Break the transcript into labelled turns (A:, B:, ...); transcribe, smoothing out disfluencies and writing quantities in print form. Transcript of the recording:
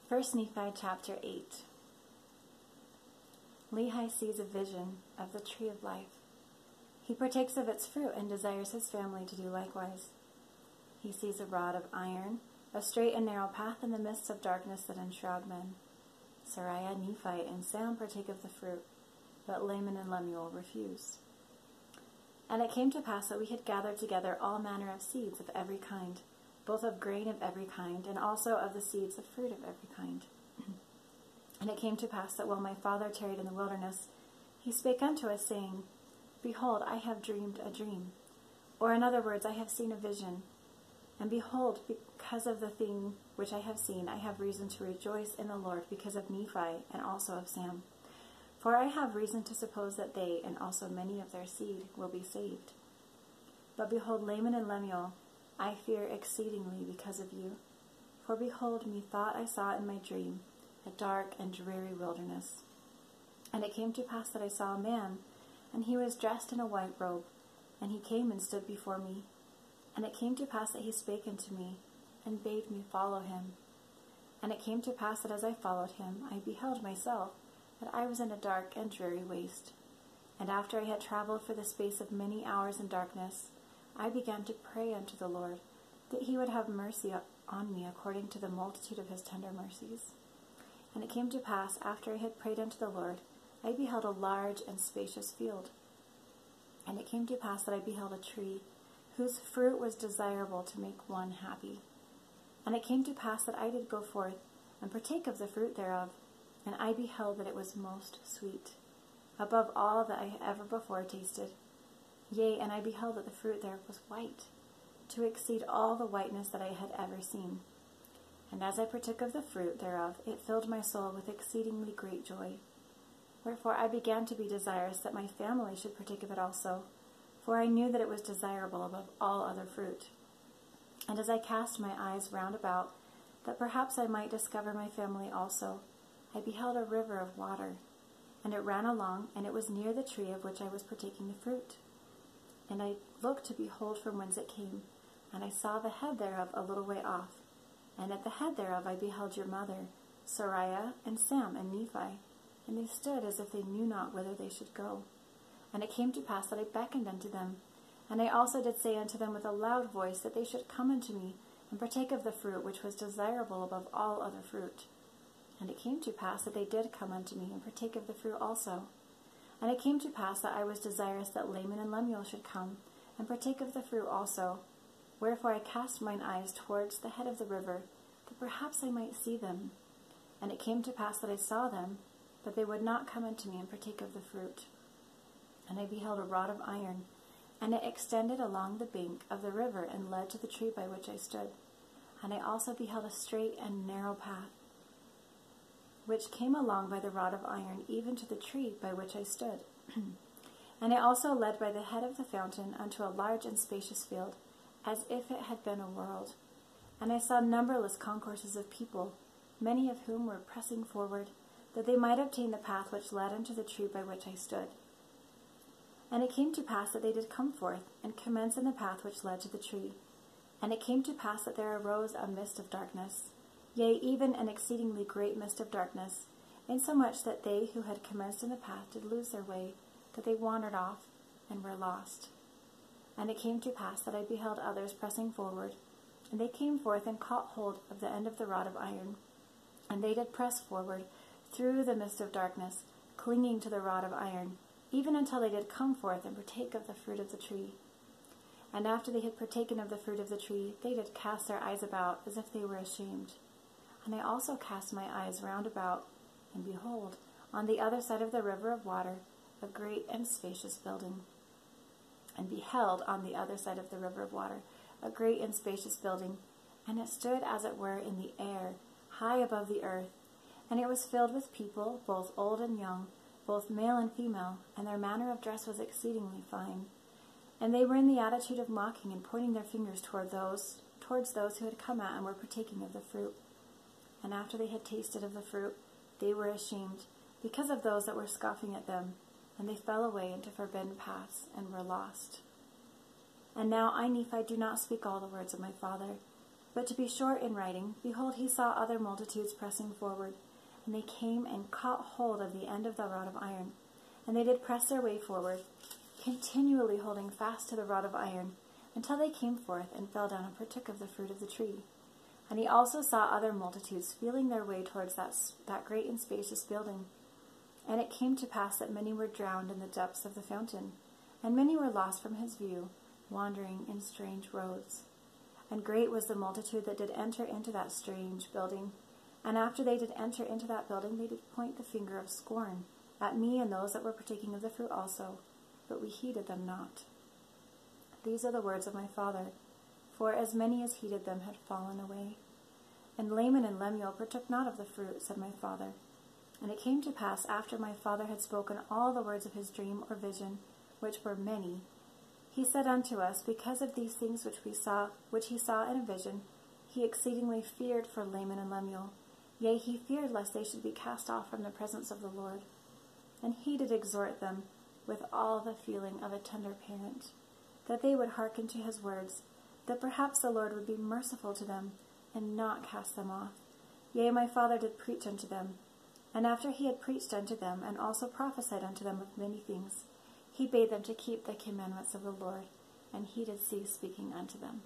A: 1 Nephi chapter 8. Lehi sees a vision of the tree of life. He partakes of its fruit and desires his family to do likewise. He sees a rod of iron, a straight and narrow path in the midst of darkness that enshroud men. Sariah, Nephi, and Sam partake of the fruit, but Laman and Lemuel refuse. And it came to pass that we had gathered together all manner of seeds of every kind, both of grain of every kind, and also of the seeds of fruit of every kind. And it came to pass that while my father tarried in the wilderness, he spake unto us, saying, Behold, I have dreamed a dream. Or in other words, I have seen a vision. And behold, because of the thing which I have seen, I have reason to rejoice in the Lord because of Nephi and also of Sam. For I have reason to suppose that they, and also many of their seed, will be saved. But behold, Laman and Lemuel, I fear exceedingly because of you. For behold, methought I saw in my dream a dark and dreary wilderness. And it came to pass that I saw a man, and he was dressed in a white robe, and he came and stood before me. And it came to pass that he spake unto me, and bade me follow him. And it came to pass that as I followed him, I beheld myself, that I was in a dark and dreary waste. And after I had traveled for the space of many hours in darkness, I began to pray unto the Lord, that he would have mercy on me according to the multitude of his tender mercies. And it came to pass, after I had prayed unto the Lord, I beheld a large and spacious field. And it came to pass that I beheld a tree, whose fruit was desirable to make one happy. And it came to pass that I did go forth, and partake of the fruit thereof, and I beheld that it was most sweet, above all that I had ever before tasted. Yea, and I beheld that the fruit thereof was white, to exceed all the whiteness that I had ever seen. And as I partook of the fruit thereof, it filled my soul with exceedingly great joy. Wherefore I began to be desirous that my family should partake of it also, for I knew that it was desirable above all other fruit. And as I cast my eyes round about, that perhaps I might discover my family also, I beheld a river of water, and it ran along, and it was near the tree of which I was partaking the fruit. And I looked to behold from whence it came, and I saw the head thereof a little way off. And at the head thereof I beheld your mother, Sariah, and Sam, and Nephi, and they stood as if they knew not whither they should go. And it came to pass that I beckoned unto them, and I also did say unto them with a loud voice that they should come unto me, and partake of the fruit which was desirable above all other fruit. And it came to pass that they did come unto me, and partake of the fruit also. And it came to pass that I was desirous that Laman and Lemuel should come, and partake of the fruit also. Wherefore I cast mine eyes towards the head of the river, that perhaps I might see them. And it came to pass that I saw them, but they would not come unto me and partake of the fruit. And I beheld a rod of iron, and it extended along the bank of the river, and led to the tree by which I stood. And I also beheld a straight and narrow path, which came along by the rod of iron, even to the tree by which I stood. And it also led by the head of the fountain unto a large and spacious field, as if it had been a world. And I saw numberless concourses of people, many of whom were pressing forward, that they might obtain the path which led unto the tree by which I stood. And it came to pass that they did come forth, and commence in the path which led to the tree. And it came to pass that there arose a mist of darkness, yea, even an exceedingly great mist of darkness, insomuch that they who had commenced in the path did lose their way, that they wandered off, and were lost. And it came to pass that I beheld others pressing forward, and they came forth and caught hold of the end of the rod of iron, and they did press forward through the mist of darkness, clinging to the rod of iron, even until they did come forth and partake of the fruit of the tree. And after they had partaken of the fruit of the tree, they did cast their eyes about, as if they were ashamed. And I also cast my eyes round about, and behold, on the other side of the river of water, a great and spacious building. And beheld on the other side of the river of water a great and spacious building, and it stood as it were in the air, high above the earth. And it was filled with people, both old and young, both male and female, and their manner of dress was exceedingly fine. And they were in the attitude of mocking, and pointing their fingers towards those who had come at and were partaking of the fruit. And after they had tasted of the fruit, they were ashamed, because of those that were scoffing at them, and they fell away into forbidden paths, and were lost. And now I, Nephi, do not speak all the words of my father, But to be short in writing, behold, he saw other multitudes pressing forward, and they came and caught hold of the end of the rod of iron. And they did press their way forward, continually holding fast to the rod of iron, until they came forth and fell down and partook of the fruit of the tree. And he also saw other multitudes feeling their way towards that great and spacious building. And it came to pass that many were drowned in the depths of the fountain, and many were lost from his view, wandering in strange roads. And great was the multitude that did enter into that strange building. And after they did enter into that building, they did point the finger of scorn at me and those that were partaking of the fruit also. But we heeded them not. These are the words of my father, for as many as heeded them had fallen away. And Laman and Lemuel partook not of the fruit, said my father. And it came to pass, after my father had spoken all the words of his dream or vision, which were many, he said unto us, because of these things which he saw in a vision, he exceedingly feared for Laman and Lemuel. Yea, he feared lest they should be cast off from the presence of the Lord. And he did exhort them with all the feeling of a tender parent, that they would hearken to his words, that perhaps the Lord would be merciful to them, and not cast them off. Yea, my father did preach unto them. And after he had preached unto them, and also prophesied unto them of many things, he bade them to keep the commandments of the Lord, and he did cease speaking unto them.